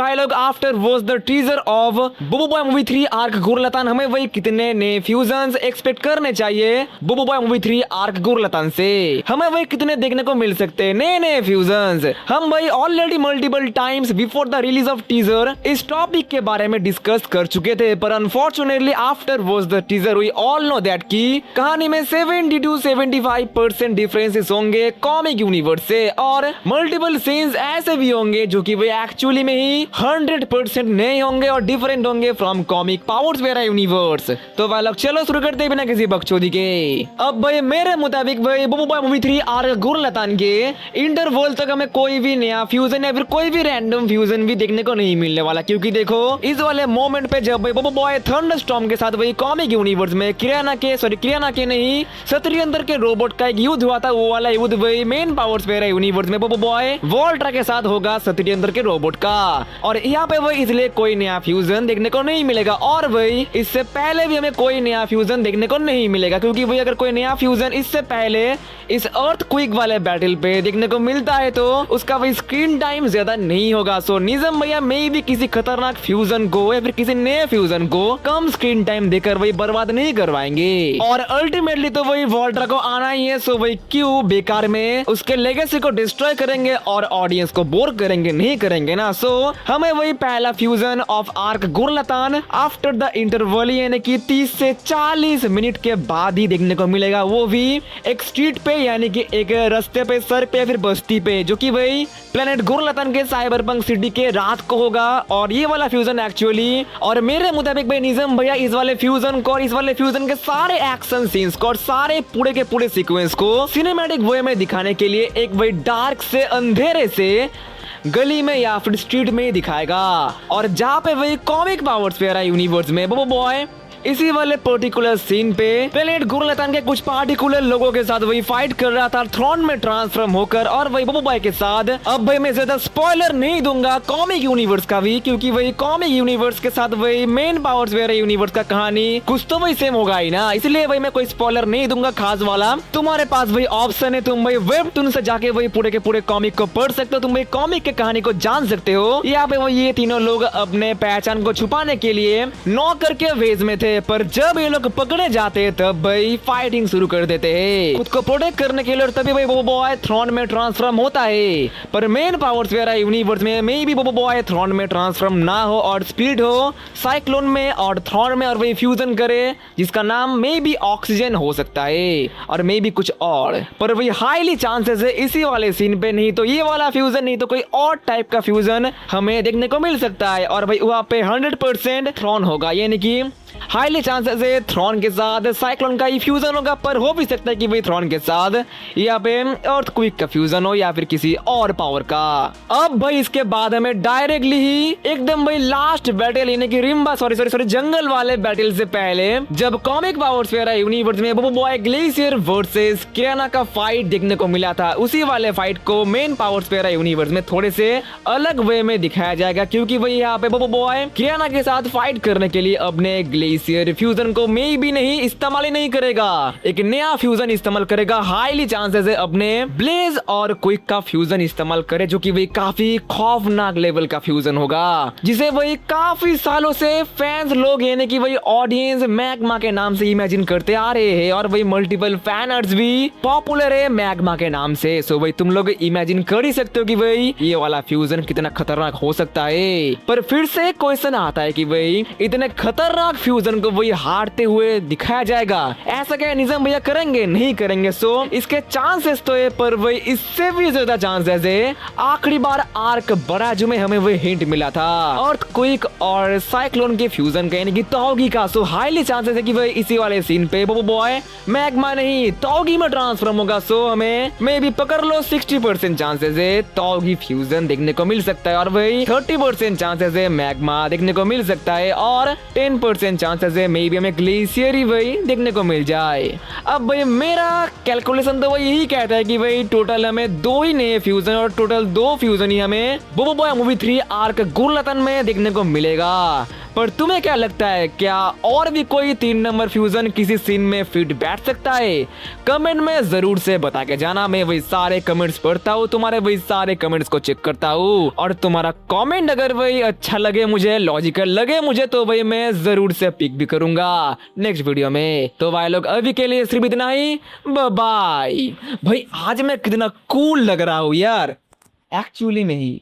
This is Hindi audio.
भाई लोग after watch the teaser of Boboiboy movie 3 arc गुरलतान हमें वही कितने नए फ्यूजन एक्सपेक्ट करने चाहिए बुबू बॉय मूवी 3 आर्क गुरलतान से, हमें वही कितने देखने को मिल सकते हैं नए नए फ्यूजन। हम भाई already multiple times before the release of teaser इस टॉपिक के बारे में डिस्कस कर चुके थे, पर unfortunately after watch the teaser we all know that की कहानी में 70 to 75% डिफरेंसेस होंगे कॉमिक यूनिवर्स से, और मल्टीपल सीन्स ऐसे भी होंगे जो कि वे एक्चुअली में ही 100% नए होंगे और डिफरेंट होंगे from comic powers vera universe. तो भाई लोग चलो शुरू करते हैं बिना किसी बकचोदी के। अब भाई मेरे मुताबिक भाई बुबू बॉय मूवी 3 आर्क गुरलतान के इंटरवल तक हमें कोई भी नया फ्यूजन या फिर कोई भी रैंडम फ्यूजन भी देखने को नहीं मिलने वाला, क्योंकि देखो इस वाले मोमेंट पे जब भाई बुबू बॉय थंडरस्टॉर्म के साथ वही कॉमिक यूनिवर्स में किराना के नहीं क्षत्रिय अंदर के रोबोट का एक युद्ध हुआ था, वो वाला युद्ध वही मेन पावर्स वेरा यूनिवर्स में बुबू बॉय वोल्ट्रा के साथ होगा क्षत्रिय अंदर के रोबोट का, और यहाँ पे वही इसलिए कोई नया फ्यूजन देखने को नहीं मिलेगा। और वही इससे पहले भी हमें कोई नया फ्यूजन देखने को नहीं मिलेगा, क्योंकि वही अगर कोई नया फ्यूजन इससे पहले इस अर्थ क्विक वाले बैटल पे देखने को मिलता है तो उसका वही स्क्रीन टाइम ज्यादा नहीं होगा। सो निज़म भैया मे भी किसी खतरनाक फ्यूजन को या फिर किसी नए फ्यूजन को कम स्क्रीन टाइम देकर वही बर्बाद नहीं करवाएंगे, और अल्टीमेटली तो वही वोल्ट्रा को आना ही है। सो वही क्यों बेकार में उसके लेगेसी को डिस्ट्रॉय करेंगे और ऑडियंस को बोर करेंगे, नहीं करेंगे ना। सो हमें वही पहला फ्यूजन ऑफ आर्क गुरलतान आफ्टर द इंटरवल यानी कि 30 से 40 मिनट के बाद ही देखने को मिलेगा, वो भी एक स्ट्रीट पे यानी कि एक रास्ते पे, सड़क पे, फिर बस्ती पे, जो कि वही प्लेनेट गुरलतान के साइबरपंक सिटी के रात को होगा। और ये वाला फ्यूजन एक्चुअली और मेरे मुताबिक भाई निज़म भैया इस वाले फ्यूजन को और इस वाले फ्यूजन के सारे एक्शन सीन्स को और सारे पूरे के पूरे सीक्वेंस को सिनेमैटिक वे में दिखाने के लिए एक वही डार्क से अंधेरे से गली में या फिर स्ट्रीट में ही दिखाएगा, और जहाँ पे वही कॉमिक पावर्स वेरा यूनिवर्स में बुबू बॉय इसी वाले पर्टिकुलर सीन पे प्लेनेट गुरलतान के कुछ पार्टिकुलर लोगों के साथ वही फाइट कर रहा था थ्रोन में ट्रांसफॉर्म होकर, और वही बुबू बॉय के साथ। अब भाई मैं ज्यादा स्पॉइलर नहीं दूंगा कॉमिक यूनिवर्स का भी, क्योंकि वही कॉमिक यूनिवर्स के साथ वही मेन पावर्स वेरा यूनिवर्स का कहानी कुछ तो वही सेम होगा ही ना, इसलिए भाई मैं कोई स्पॉइलर नहीं दूंगा खास वाला। तुम्हारे पास वही ऑप्शन है, तुम भाई वेबटून से जाके वही पूरे के पूरे कॉमिक को पढ़ सकते हो, तुम भाई कॉमिक के कहानी को जान सकते हो। यहाँ पे वही ये तीनों लोग अपने पहचान को छुपाने के लिए नौकर के वेज में थे, पर जब ये लोग पकड़े जाते तब भाई फाइटिंग शुरू कर देते हैं खुद को प्रोटेक्ट करने के लिए, और तभी भाई बुबू बॉय थ्रोन में ट्रांसफॉर्म होता है। पर मेन पावर्स वेरा यूनिवर्स में मे बी बुबू बॉय थ्रोन में ट्रांसफॉर्म ना हो और स्प्लिट हो साइक्लोन में और थ्रोन में, और वही फ्यूजन करे जिसका नाम मे बी ऑक्सीजन हो सकता है और मे बी कुछ और, पर वही हाईली चांसेस है इसी वाले सीन पे नहीं तो ये वाला फ्यूजन नहीं तो कोई और टाइप का फ्यूजन हमें देखने को मिल सकता है, और भाई वहाँ पे 100% थ्रोन होगा, यानी कि हाईली चांसेस है थ्रोन के साथ साइक्लोन का ही फ्यूजन होगा, पर हो भी सकता है कि भाई थ्रोन के साथ यहाँ पे अर्थक्वेक का फ्यूजन हो या फिर किसी और पावर का। अब भाई इसके बाद हमें डायरेक्टली ही एकदम भाई लास्ट बैटल यानी कि रिम्बा सॉरी जंगल वाले बैटल से पहले जब कॉमिक पावर्स वेरा यूनिवर्स में बुबू बॉय ग्लेशियर वर्सेस किराना का फाइट देखने को मिला था, उसी वाले फाइट को मेन पावर्स वेरा यूनिवर्स में थोड़े से अलग वे में दिखाया जाएगा, क्योंकि भाई यहाँ पे बुबू बॉय किराना के साथ फाइट करने के लिए अपने ग्लेशियर फ्यूजन को मे भी नहीं इस्तेमाल ही नहीं करेगा, एक नया फ्यूजन इस्तेमाल करेगा। हाईली चांसेस है अपने ब्लेज और क्विक का फ्यूजन इस्तेमाल करे, जो कि वही काफी खौफनाक लेवल का फ्यूजन होगा, जिसे वही काफी सालों से फैंस लोग यानी कि वही ऑडियंस मैग्मा के नाम से इमेजिन करते आ रहे हैं, और वही मल्टीपल फैन आर्ट्स भी पॉपुलर है मैग्मा के नाम से। सो भाई तुम लोग इमेजिन कर ही सकते हो कि भाई ये वाला फ्यूजन कितना खतरनाक हो सकता है। पर फिर से क्वेश्चन आता है कि भाई इतने खतरनाक फ्यूजन को वही हारते हुए दिखाया जाएगा, ऐसा क्या निज़ाम भैया करेंगे? नहीं करेंगे। सो इसके चांसेस तो है, पर वही इससे भी ज्यादा चांसेस है आखिरी बार आर्क बराजू में हमें वही हिंट मिला था अर्थक्वेक और साइक्लोन के फ्यूजन का यानी कि तौगी का। सो हाईली चांसेस है कि वही इसी वाले सीन पे बुबू बॉय मैग्मा नहीं तौगी में ट्रांसफॉर्म होगा। सो हमें मे भी पकड़ लो 60% चांसेस है तौगी फ्यूजन देखने को मिल सकता है, और वही 30% चांसेस है मैग्मा देखने को मिल सकता है, और 10% चांसेस है मे बी हमें ग्लेशियर ही वही देखने को मिल जाए। अब भाई मेरा कैलकुलेशन तो वही यही कहता है कि भाई टोटल हमें 2 ही नए फ्यूजन और टोटल 2 फ्यूजन ही हमें बुबू बॉय मूवी 3 आर्क गुरलतान में देखने को मिलेगा। पर तुम्हें क्या लगता है, क्या और भी कोई 3 नंबर फ्यूजन किसी सीन में फिट बैठ सकता है? कमेंट में जरूर से बता के जाना। मैं वही सारे कमेंट्स पढ़ता हूँ, तुम्हारे वही सारे कमेंट्स को चेक करता हूँ, और तुम्हारा कमेंट अगर वही अच्छा लगे मुझे, लॉजिकल लगे मुझे, तो वही मैं जरूर से पिक भी करूंगा नेक्स्ट वीडियो में। तो भाई लोग अभी के लिए सिर्फ इतना ही, बाय। भाई आज मैं कितना कूल लग रहा हूँ यार, एक्चुअली में ही।